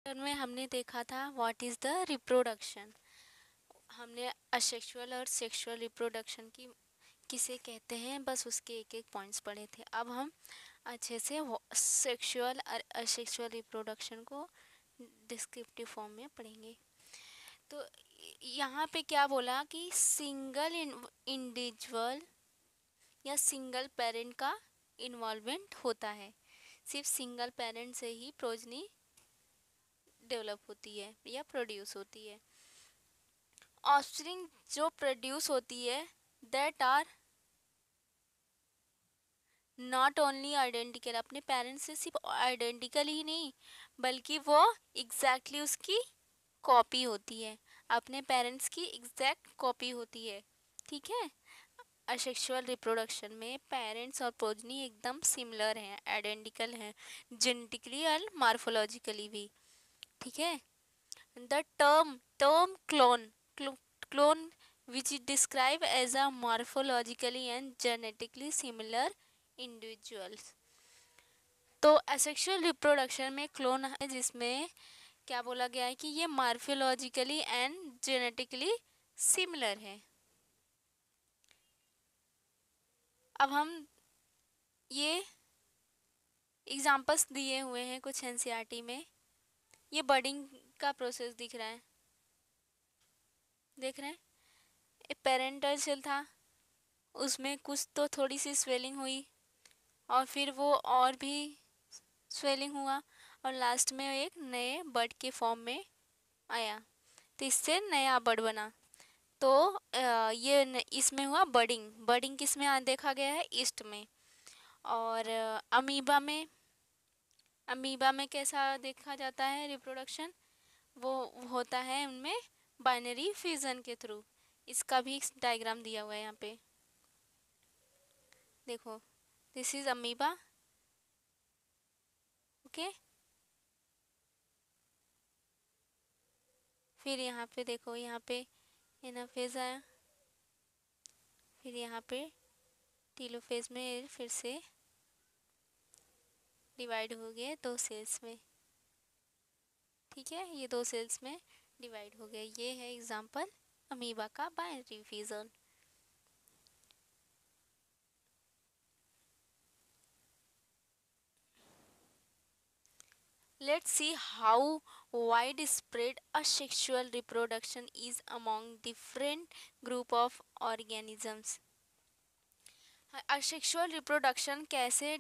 में हमने देखा था व्हाट इज़ द रिप्रोडक्शन। हमने असेक्सुअल और सेक्सुअल रिप्रोडक्शन की किसे कहते हैं, बस उसके एक एक पॉइंट्स पढ़े थे। अब हम अच्छे से सेक्सुअल और असेक्सुअल रिप्रोडक्शन को डिस्क्रिप्टिव फॉर्म में पढ़ेंगे। तो यहाँ पे क्या बोला कि सिंगल इंडिविजुअल या सिंगल पेरेंट का इन्वॉल्वमेंट होता है। सिर्फ सिंगल पेरेंट से ही प्रोजनी डेवलप होती है या प्रोड्यूस होती है। ऑफस्प्रिंग जो प्रोड्यूस होती है that are not only identical, अपने पेरेंट्स से सिर्फ आइडेंटिकल ही नहीं बल्कि वो एग्जैक्टली उसकी कॉपी होती है, अपने पेरेंट्स की एग्जैक्ट कॉपी होती है। ठीक है। असेक्सुअल रिप्रोडक्शन में पेरेंट्स और प्रोजनी एकदम सिमिलर हैं, आइडेंटिकल हैं, जेनेटिकली और मार्फोलॉजिकली भी। ठीक है। The term clone which is described as a morphologically and genetically similar individuals। तो असेक्सुअल रिप्रोडक्शन में क्लोन है जिसमें क्या बोला गया है कि ये मार्फोलॉजिकली एंड जेनेटिकली सिमिलर है। अब हम ये एग्जांपल्स दिए हुए हैं कुछ एनसीईआरटी में। ये बर्डिंग का प्रोसेस दिख रहा है, देख रहे हैं। एक पेरेंटल सेल था, उसमें कुछ तो थोड़ी सी स्वेलिंग हुई और फिर वो और भी स्वेलिंग हुआ और लास्ट में एक नए बर्ड के फॉर्म में आया, तो इससे नया बर्ड बना। तो इसमें हुआ बर्डिंग। बर्डिंग किस में देखा गया है? ईस्ट में। और अमीबा में कैसा देखा जाता है रिप्रोडक्शन? वो होता है उनमें बाइनरी फ्यूजन के थ्रू। इसका भी डायग्राम दिया हुआ है यहाँ पे, देखो। This is amoeba. ओके। फिर यहाँ पे देखो, यहाँ पे एनाफेज आया, फिर यहाँ पे टीलोफेज में फिर से डिवाइड हो गए दो सेल्स में। ठीक है, ये दो सेल्स में डिवाइड हो गए। ये है एग्जांपल अमीबा का binary fusion. Let's see how widespread asexual reproduction is among different group of organisms। Asexual reproduction कैसे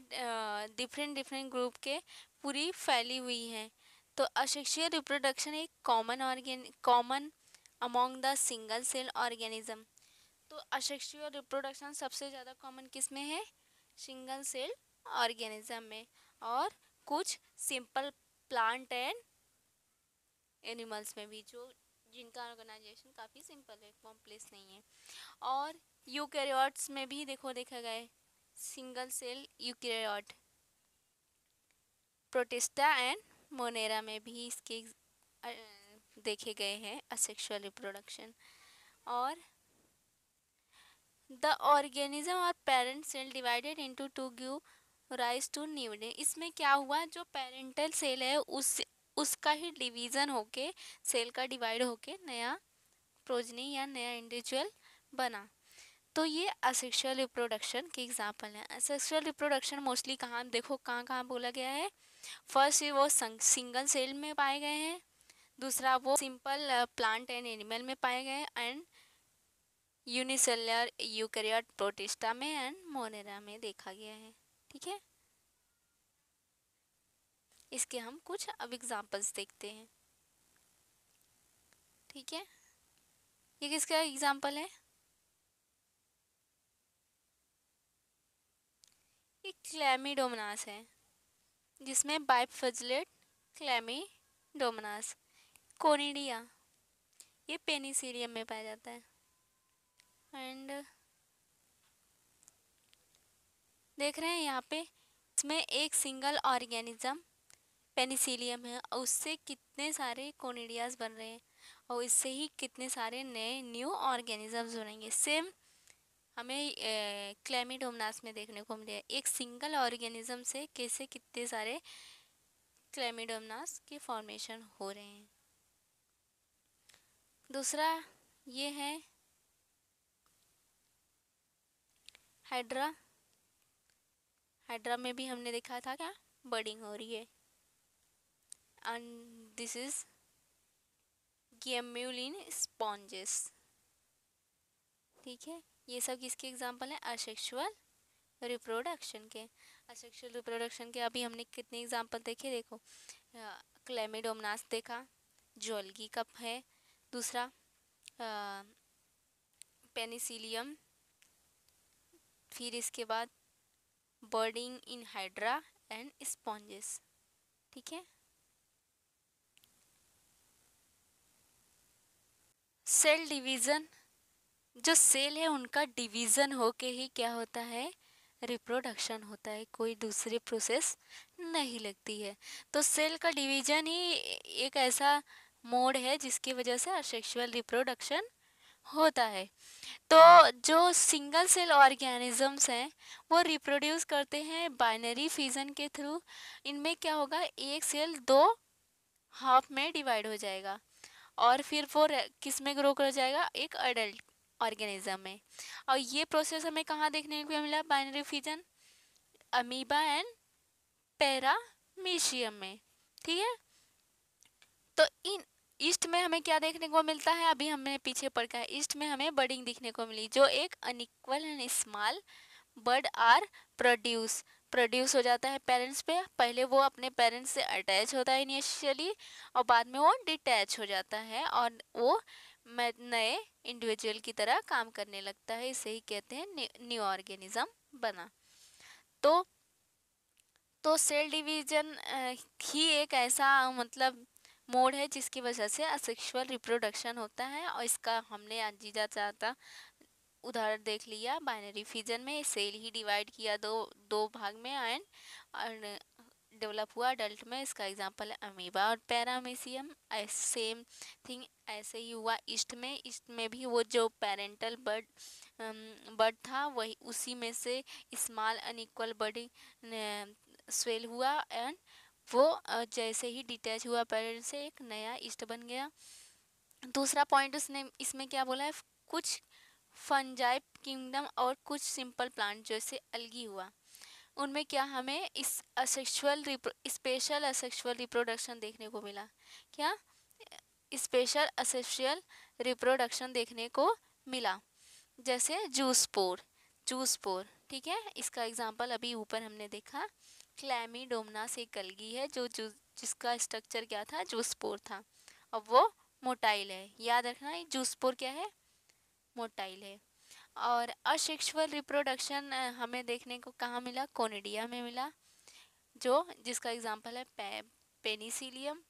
डिफरेंट डिफरेंट ग्रुप के पूरी फैली हुई है। तो असेक्सुअल रिप्रोडक्शन एक common among the single cell organism. तो असेक्सुअल रिप्रोडक्शन सबसे ज़्यादा कॉमन किस में है? सिंगल सेल ऑर्गेनिज्म में। और कुछ सिंपल प्लांट एंड एनिमल्स में भी, जो जिनका ऑर्गेनाइजेशन काफ़ी सिंपल है, कॉम्प्लेक्स नहीं है। और यूकैरियोट्स में भी देखा गया है, single cell eukaryote. Protista and monera में भी इसके देखे गए हैं असेक्सुअल रिप्रोडक्शन। और द ऑर्गेनिज्म और parent cell divided into two give rise to new. इसमें क्या हुआ, जो पेरेंटल सेल है उसका ही डिवीज़न होके, सेल का डिवाइड होके नया प्रोजनी या नया इंडिविजुअल बना। तो ये असेक्सुअल रिप्रोडक्शन के एग्जाम्पल हैं। असेक्सुअल रिप्रोडक्शन मोस्टली कहाँ देखो, कहाँ कहाँ बोला गया है? फर्स्ट वो सिंगल सेल में पाए गए हैं, दूसरा वो सिंपल प्लांट एंड एनिमल में पाए गए, एंड यूनिसेलुलर यूकैरियोट प्रोटिस्टा में एंड मोनेरा में देखा गया है। ठीक है। इसके हम कुछ अब एग्जांपल्स देखते हैं। ठीक है, ये किसका एग्जांपल है? ये क्लैमिडोमोनास है, जिसमें बाइफजलेट क्लैमिडोमोनास। कोनिडिया, ये पेनिसिलियम में पाया जाता है। एंड देख रहे हैं यहाँ पे, इसमें एक सिंगल ऑर्गेनिज्म पेनिसिलियम है और उससे कितने सारे कोनिडियाज बन रहे हैं और इससे ही कितने सारे नए न्यू ऑर्गेनिजम्स बनेंगे। सेम हमें क्लैमिडोमोनास में देखने को मिले, एक सिंगल ऑर्गेनिज्म से कैसे कितने सारे क्लेमिडोमोनास के फॉर्मेशन हो रहे हैं। दूसरा ये है हाइड्रा। हाइड्रा में भी हमने देखा था क्या, बर्डिंग हो रही है। And this is gemmule in sponges. ठीक है, ये सब किसके एग्जाम्पल हैं, असेक्सुअल रिप्रोडक्शन के। असेक्सुअल रिप्रोडक्शन के अभी हमने कितने एग्जाम्पल देखे, देखो क्लेमिडोमोनास देखा, जो अल्गी कप है। दूसरा पेनिसिलियम, फिर इसके बाद बर्डिंग इन हाइड्रा एंड स्पॉन्जेस। ठीक है, सेल डिवीजन, जो सेल है उनका डिवीजन होके ही क्या होता है, रिप्रोडक्शन होता है, कोई दूसरी प्रोसेस नहीं लगती है। तो सेल का डिवीजन ही एक ऐसा मोड है जिसकी वजह से असेक्सुअल रिप्रोडक्शन होता है। तो जो सिंगल सेल ऑर्गेनिजम्स हैं वो रिप्रोड्यूस करते हैं बाइनरी फिजन के थ्रू। इनमें क्या होगा, एक सेल दो हाफ में डिवाइड हो जाएगा और फिर वो किस में ग्रो कर जाएगा, एक अडल्ट ऑर्गेनिज्म में। और ये प्रोसेस हमें कहाँ देखने को मिला, binary fission, amoeba and paramecium में। ठीक है, तो इन ईस्ट में हमें क्या देखने को मिलता है, अभी हमने पीछे पढ़ा है, ईस्ट में हमें बर्डिंग दिखने को मिली, जो एक unequal and small bud are produce हो जाता है पेरेंट्स पे। पहले वो अपने पेरेंट्स से अटैच होता है इनिशियली और बाद में वो डिटैच हो जाता है और वो नए इंडिविजुअल की तरह काम करने लगता है। इसे ही कहते हैं न्यू ऑर्गेनिज्म बना। तो सेल डिवीजन ही एक ऐसा मतलब मोड है जिसकी वजह से असेक्सुअल रिप्रोडक्शन होता है। और इसका हमने आज जीजा चाहता उदाहरण देख लिया, बाइनरी फिजन में सेल ही डिवाइड किया दो भाग में एंड डेवलप हुआ अडल्ट में। इसका एग्जांपल है अमीबा और पैरामीशियम। सेम थिंग ऐसे ही हुआ ईस्ट में भी वो जो पेरेंटल बर्ड था वही उसी में से स्मॉल अनइक्वल बर्डिंग स्वेल हुआ एंड वो जैसे ही डिटैच हुआ पेरेंट से एक नया ईस्ट बन गया। दूसरा पॉइंट उसने इसमें क्या बोला है, कुछ फंजाई किंगडम और कुछ सिंपल प्लांट जैसे अलगी हुआ, उनमें क्या हमें इस स्पेशल असेक्सुअल रिप्रोडक्शन देखने को मिला। क्या स्पेशल असेक्सुअल रिप्रोडक्शन देखने को मिला, जैसे जूस्पोर। ठीक है, इसका एग्जांपल अभी ऊपर हमने देखा, क्लैमिडोमोनास एक अलगी है जिसका स्ट्रक्चर क्या था, जूस्पोर था और वो मोटाइल है। याद रखना जूस्पोर क्या है, मोटाइल है। और असेक्सुअल रिप्रोडक्शन हमें देखने को कहाँ मिला, कोनिडिया में मिला, जिसका एग्जांपल है पेनिसिलियम,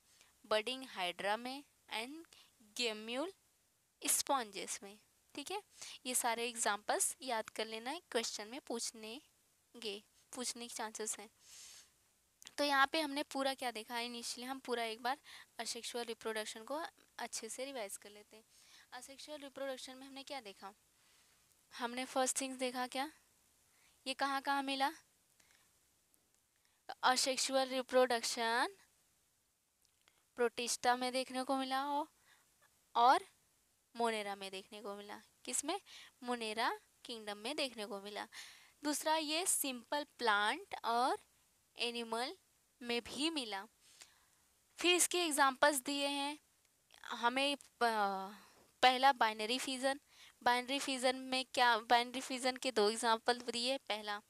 बर्डिंग हाइड्रा में एंड गेम्यूल स्पॉन्जेस में। ठीक है, ये सारे एग्जांपल्स याद कर लेना, क्वेश्चन में पूछने के चांसेस हैं। तो यहाँ पे हमने पूरा क्या देखा, इनिशियली हम पूरा एक बार असेक्सुअल रिप्रोडक्शन को अच्छे से रिवाइज कर लेते हैं। असेक्सुअल रिप्रोडक्शन में हमने क्या देखा, हमने फर्स्ट थिंग्स देखा क्या, ये कहाँ कहाँ मिला, असेक्सुअल रिप्रोडक्शन प्रोटिस्टा में देखने को मिला और मोनेरा में देखने को मिला। किसमें, मोनेरा किंगडम में देखने को मिला। दूसरा ये सिंपल प्लांट और एनिमल में भी मिला। फिर इसके एग्जांपल्स दिए हैं हमें, पहला बाइनरी फिजन में क्या, बाइनरी फिजन के दो एग्जांपल दिए, पहला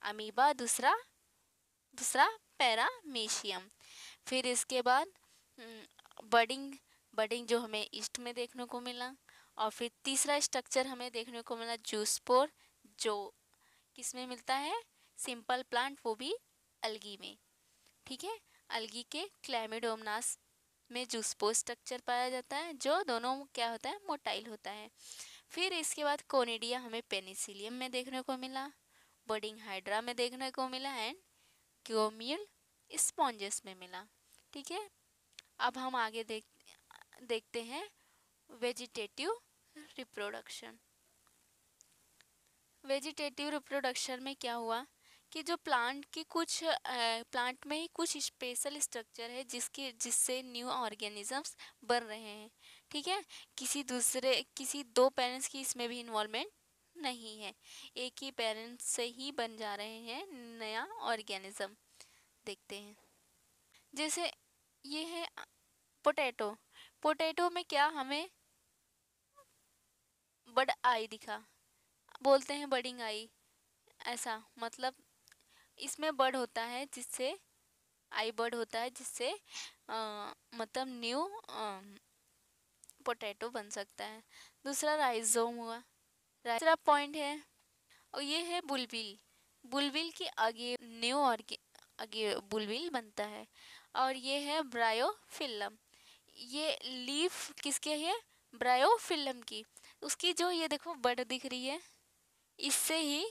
अमीबा, दूसरा पैरामीशियम। फिर इसके बाद बर्डिंग जो हमें ईस्ट में देखने को मिला। और फिर तीसरा स्ट्रक्चर हमें देखने को मिला जूस्पोर, जो किस में मिलता है, सिंपल प्लांट, वो भी अलगी में। ठीक है, अलगी के क्लैमिडोमोनास में जूस्पोर स्ट्रक्चर पाया जाता है, जो दोनों क्या होता है, मोटाइल होता है। फिर इसके बाद कोनिडिया हमें पेनिसिलियम में देखने को मिला, बर्डिंग हाइड्रा में देखने को मिला एंड ग्योम्यूल स्पॉन्जेस में मिला। ठीक है, अब हम आगे देखते हैं वेजिटेटिव रिप्रोडक्शन। वेजिटेटिव रिप्रोडक्शन में क्या हुआ कि जो प्लांट की कुछ प्लांट में ही कुछ स्पेशल स्ट्रक्चर है जिससे न्यू ऑर्गेनिजम्स बन रहे हैं। ठीक है, किसी दो पेरेंट्स की इसमें भी इन्वॉल्वमेंट नहीं है, एक ही पेरेंट्स से ही बन जा रहे हैं नया ऑर्गेनिज्म। देखते हैं, जैसे ये है पोटैटो। पोटैटो में क्या हमें बड आई दिखा, बोलते हैं बडिंग आई, ऐसा मतलब इसमें बर्ड होता है जिससे आई बर्ड होता है जिससे मतलब न्यू पोटैटो बन सकता है। दूसरा राइजोम हुआ। तीसरा पॉइंट है और ये है बुलबिल। बुलबिल की आगे न्यू और आगे बुलबिल बनता है। और ये है ब्रायोफिल्म। ये लीफ किसके है? ब्रायोफिल्म की। उसकी जो ये देखो बड दिख रही है, इससे ही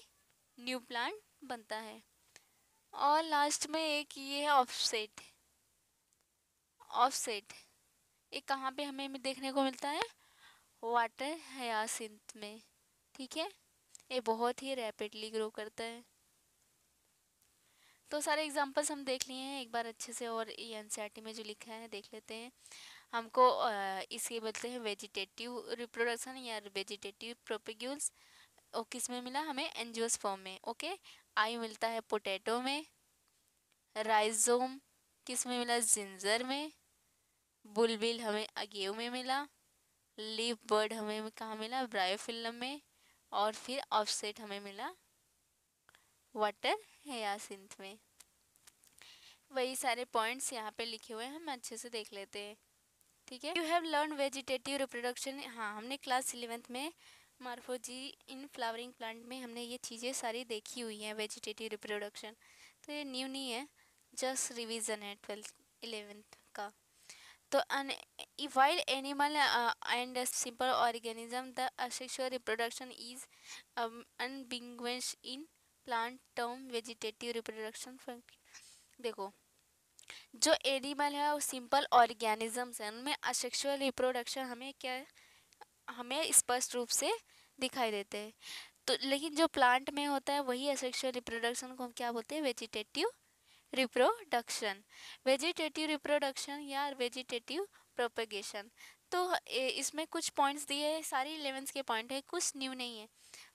न्यू प्लांट बनता है। और लास्ट में एक ये है ऑफसेट। ऑफसेट ये कहाँ पे हमें देखने को मिलता है? वाटर हयासिंथ में। ठीक है, ये बहुत ही रैपिडली ग्रो करता है। तो सारे एग्जांपल्स हम देख लिए हैं एक बार अच्छे से, और ये एनसीईआरटी में जो लिखा है देख लेते हैं। हमको इसे बोलते हैं वेजिटेटिव रिप्रोडक्शन या वेजिटेटिव प्रोपेग्यूल्स। और किस में मिला हमें? एंजियोस्पर्म में। ओके, आई मिलता है पोटैटो में। राइजोम किस में मिला? जिंजर में। बुलबिल हमें अगेव में मिला। लीफ बर्ड हमें कहाँ मिला? ब्रायोफिल्म में। और फिर ऑफसेट हमें मिला वाटर हयासिंथ में। वही सारे पॉइंट्स यहाँ पे लिखे हुए हैं, हम अच्छे से देख लेते हैं। ठीक है, you have learn vegetative reproduction. हाँ, हमने क्लास 11th में मॉर्फोलॉजी इन फ्लावरिंग प्लांट में हमने ये चीज़ें सारी देखी हुई हैं, वेजिटेटिव रिप्रोडक्शन। तो ये न्यू नहीं है, जस्ट रिवीजन है 11th का। तो while animal and a simple organism, the asexual reproduction is unambiguous in plant term vegetative reproduction। देखो, जो एनिमल है और सिंपल ऑर्गेनिजम्स हैं उनमें असेक्सुअल रिप्रोडक्शन हमें क्या है? हमें स्पष्ट रूप से दिखाई देते हैं। तो लेकिन जो प्लांट में होता है वही असेक्सुअल रिप्रोडक्शन को हम क्या बोलते हैं? Vegetative reproduction. वेजिटेटिव रिप्रोडक्शन या वेजिटेटिव प्रोपेगेशन। तो इसमें कुछ पॉइंट्स दिए हैं, सारी 11th के पॉइंट है, कुछ न्यू नहीं है।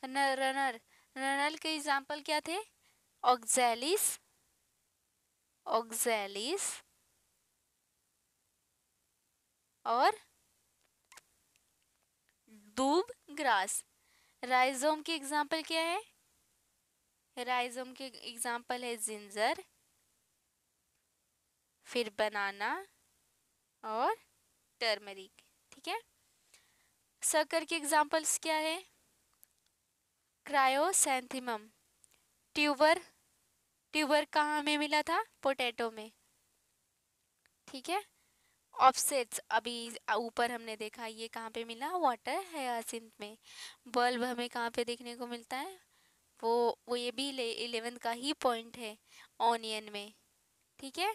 रनर, रनर के एग्जाम्पल क्या थे? ऑक्सैलिस, ऑक्सैलिस और दूब ग्रास। राइजोम के एग्जाम्पल क्या है? राइजोम के एग्जाम्पल है जिंजर, फिर बनाना और टर्मरिक। ठीक है, शक्कर के एग्जाम्पल्स क्या है? क्रायोसैंथिमम। ट्यूबर, ट्यूबर कहाँ में मिला था? पोटैटो में। ठीक है, ऑफसेट्स अभी ऊपर हमने देखा, ये कहाँ पे मिला? वाटर हयासिंथ में। बल्ब हमें कहाँ पे देखने को मिलता है? वो ये भी 11th का ही पॉइंट है, ऑनियन में। ठीक है,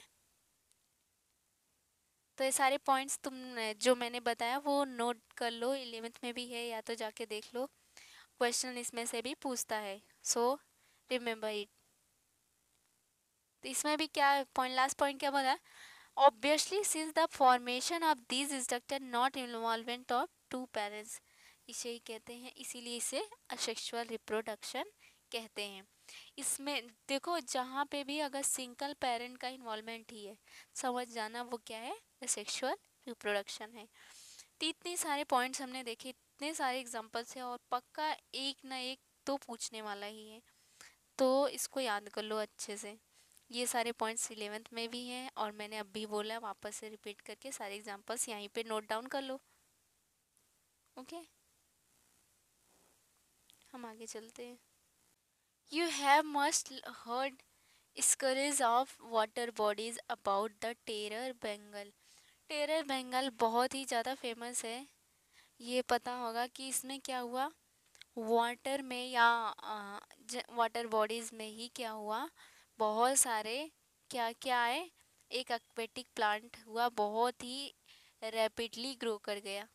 तो ये सारे पॉइंट्स तुम जो मैंने बताया वो नोट कर लो, 11th में भी है, या तो जाके देख लो, क्वेश्चन इसमें से भी पूछता है, सो रिमेम्बर इट। तो इसमें भी क्या पॉइंट, लास्ट पॉइंट क्या बोला? Obviously since the formation of these structure not involvement of two parents, इसे ही कहते हैं, इसीलिए इसे असेक्सुअल रिप्रोडक्शन कहते हैं। इसमें देखो जहाँ पे भी अगर सिंगल पेरेंट का इन्वॉल्वमेंट ही है, समझ जाना वो क्या है? सेक्सुअल रिप्रोडक्शन है। तो इतने सारे पॉइंट्स हमने देखे, इतने सारे एग्जांपल्स हैं, और पक्का एक ना एक तो पूछने वाला ही है, तो इसको याद कर लो अच्छे से। ये सारे पॉइंट्स 11th में भी हैं, और मैंने अभी बोला वापस से रिपीट करके सारे एग्जांपल्स यहीं पे नोट डाउन कर लो। ओके, हम आगे चलते हैं। You have must heard stories of water bodies about the terror Bengal. Terror Bengal बहुत ही ज़्यादा फेमस है। ये पता होगा कि इसमें क्या हुआ, वाटर में या वाटर बॉडीज़ में ही क्या हुआ, बहुत सारे क्या क्या आए, एक एक्वेटिक प्लांट हुआ, बहुत ही रैपिडली ग्रो कर गया,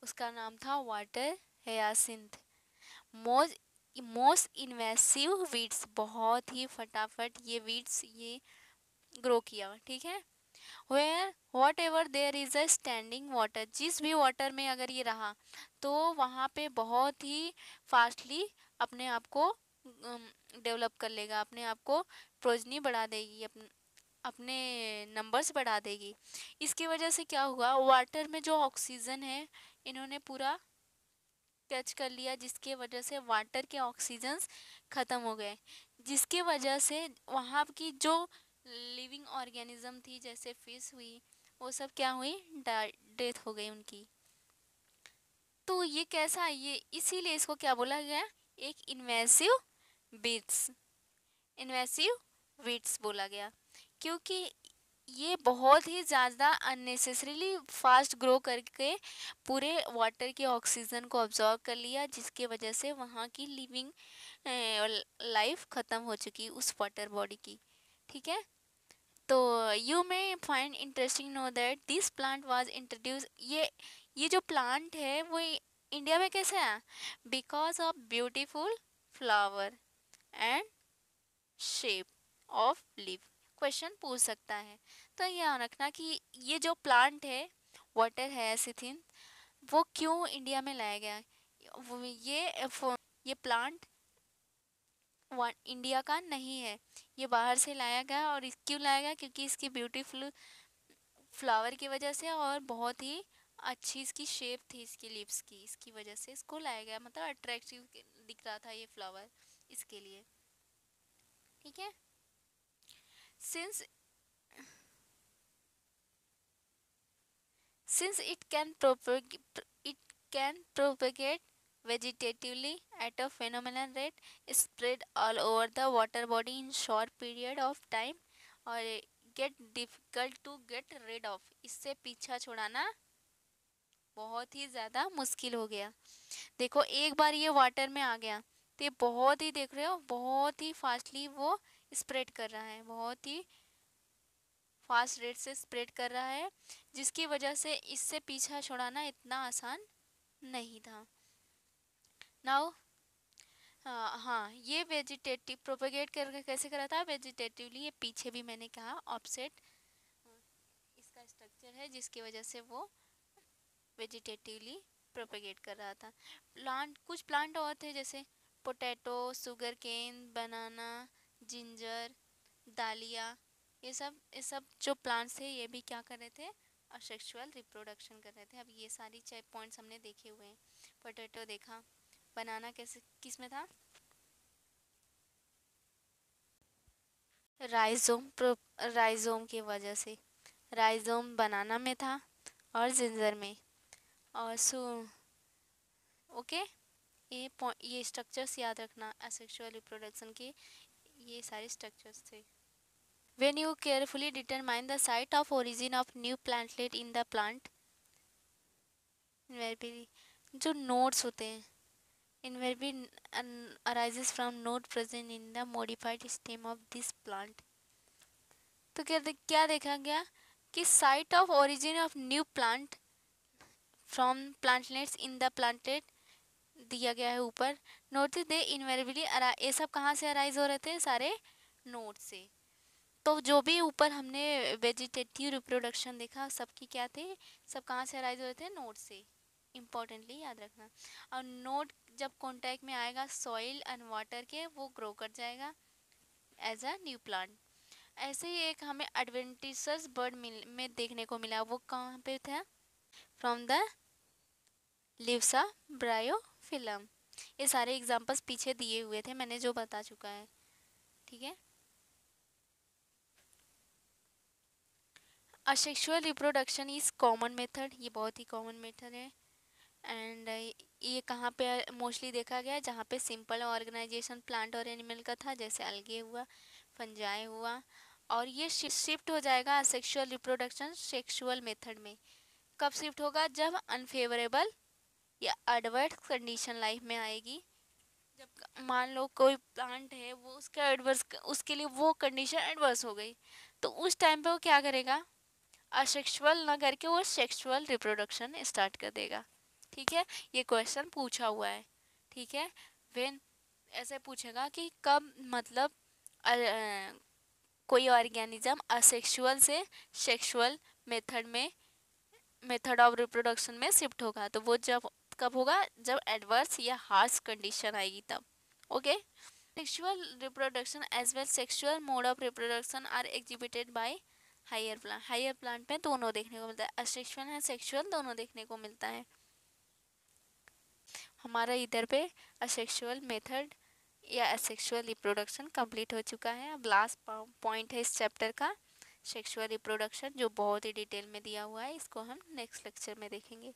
उसका नाम था वाटर हयासिंथ। मोज मोस्ट इन्वेसिव वीड्स, बहुत ही फटाफट ये वीड्स ये ग्रो किया, ठीक है। Where whatever there is a standing water, जिस भी वाटर में अगर ये रहा तो वहाँ पे बहुत ही फास्टली अपने आप को डेवलप कर लेगा, अपने आप को प्रोजनी बढ़ा देगी, अपने नंबर्स बढ़ा देगी। इसकी वजह से क्या हुआ, वाटर में जो ऑक्सीजन है इन्होंने पूरा कैच कर लिया, जिसके वजह से वाटर के ऑक्सीजन्स ख़त्म हो गए, जिसके वजह से वहाँ की जो लिविंग ऑर्गेनिज्म थी जैसे फिश हुई वो सब क्या हुई, डेथ हो गई उनकी। तो ये कैसा, ये इसीलिए इसको क्या बोला गया, एक इन्वेसिव बीट्स, इन्वेसिव वीड्स बोला गया, क्योंकि ये बहुत ही ज़्यादा अननेसेसरीली फास्ट ग्रो करके पूरे वाटर के ऑक्सीजन को ऑब्जॉर्व कर लिया, जिसके वजह से वहाँ की लिविंग लाइफ ख़त्म हो चुकी उस वाटर बॉडी की, ठीक है। तो you may find interesting know that this plant was introduce, ये जो प्लांट है वो इंडिया में कैसे आया, because of beautiful flower and shape of leaf, question पूछ सकता है। तो याद रखना कि ये जो प्लांट है वाटर हायासिंथ, वो क्यों इंडिया में लाया गया, ये प्लांट इंडिया का नहीं है, ये बाहर से लाया गया। और क्यों लाया गया, क्योंकि इसकी ब्यूटीफुल फ्लावर की वजह से और बहुत ही अच्छी इसकी शेप थी इसकी लिप्स की, इसकी वजह से इसको लाया गया, मतलब अट्रैक्टिव दिख रहा था ये फ्लावर इसके लिए, ठीक है। Since Since it can propagate vegetatively at a phenomenal rate, spread all over the water body in short period of time और get difficult to get rid of, इससे पीछा छुड़ाना बहुत ही ज़्यादा मुश्किल हो गया। देखो एक बार ये वाटर में आ गया तो ये बहुत ही, देख रहे हो, बहुत ही फास्टली वो स्प्रेड कर रहा है, बहुत ही फास्ट रेट से स्प्रेड कर रहा है, जिसकी वजह से इससे पीछा छुड़ाना इतना आसान नहीं था। नाउ हाँ, ये वेजिटेटिव प्रोपेगेट करके कैसे करा था, वेजिटेटिवली, ये पीछे भी मैंने कहा ऑफसेट इसका स्ट्रक्चर है, जिसकी वजह से वो वेजिटेटिवली प्रोपेगेट कर रहा था। कुछ प्लांट और थे जैसे पोटैटो, शुगर केन, बनाना, जिंजर, दालिया, ये सब जो प्लांट्स थे ये भी क्या कर रहे थे, असेक्सुअल रिप्रोडक्शन कर रहे थे। अब ये सारी पॉइंट्स हमने देखे हुए हैं, पोटैटो देखा, बनाना कैसे किस में था, राइजोम राइजोम की वजह से, राइजोम बनाना में था और जिंजर में, और ओके, ये स्ट्रक्चर्स याद रखना असेक्सुअल रिप्रोडक्शन के, ये सारे स्ट्रक्चर्स थे। When you carefully determine the site of origin of new plantlet in the plant, invariably जो nodes होते हैं, invariably arises from node present in the modified stem of this plant। तो क्या देखा गया कि site of origin of new plant from plantlets in the planted दिया गया है ऊपर। नोट दे इनवेरिबली, ये सब कहाँ से अराइज हो रहे थे, सारे नोड से। तो जो भी ऊपर हमने वेजिटेटिव रिप्रोडक्शन देखा सबकी क्या थे, सब कहाँ से अराइज हो रहे थे, नोड से, इम्पोर्टेंटली याद रखना। और नोड जब कांटेक्ट में आएगा सॉइल एंड वाटर के, वो ग्रो कर जाएगा एज अ न्यू प्लांट। ऐसे ही एक हमें एडवेंटिसस बर्ड में देखने को मिला, वो कहाँ पे था, फ्रॉम द लिव्सा ब्रायोफिलम। ये सारे एग्जांपल्स पीछे दिए हुए थे, मैंने जो बता चुका है, ठीक है। Asexual reproduction is common method, ये बहुत ही कॉमन मेथड है। एंड ये कहाँ पे मोस्टली देखा गया, जहाँ पे सिंपल ऑर्गेनाइजेशन प्लांट और एनिमल का था, जैसे अलगे हुआ, फंजाई हुआ। और ये शिफ्ट हो जाएगा असेक्सुअल रिप्रोडक्शन सेक्सुअल मेथड में। कब शिफ्ट होगा, जब अनफेवरेबल या एडवर्स कंडीशन लाइफ में आएगी। जब मान लो कोई प्लांट है, वो उसका एडवर्स, उसके लिए वो कंडीशन एडवर्स हो गई, तो उस टाइम पे वो क्या करेगा, असेक्सुअल ना करके वो सेक्सुअल रिप्रोडक्शन स्टार्ट कर देगा, ठीक है। ये क्वेश्चन पूछा हुआ है, ठीक है। व्हेन ऐसे पूछेगा कि कब मतलब कोई ऑर्गेनिज्म असेक्सुअल से सेक्सुअल मेथड ऑफ रिप्रोडक्शन में शिफ्ट होगा, तो वो जब कब होगा, जब एडवर्स या हार्श कंडीशन आएगी तब। Okay. Sexual reproduction as well sexual mode of reproduction are exhibited by higher plant में दोनों देखने को मिलता है, असेक्सुअल एंड सेक्सुअल दोनों देखने को मिलता है। हमारा इधर पे असेक्सुअल मेथड या असेक्सुअल रिप्रोडक्शन कंप्लीट हो चुका है। अब लास्ट पॉइंट है इस चैप्टर का सेक्सुअल रिप्रोडक्शन, जो बहुत ही डिटेल में दिया हुआ है, इसको हम नेक्स्ट लेक्चर में देखेंगे।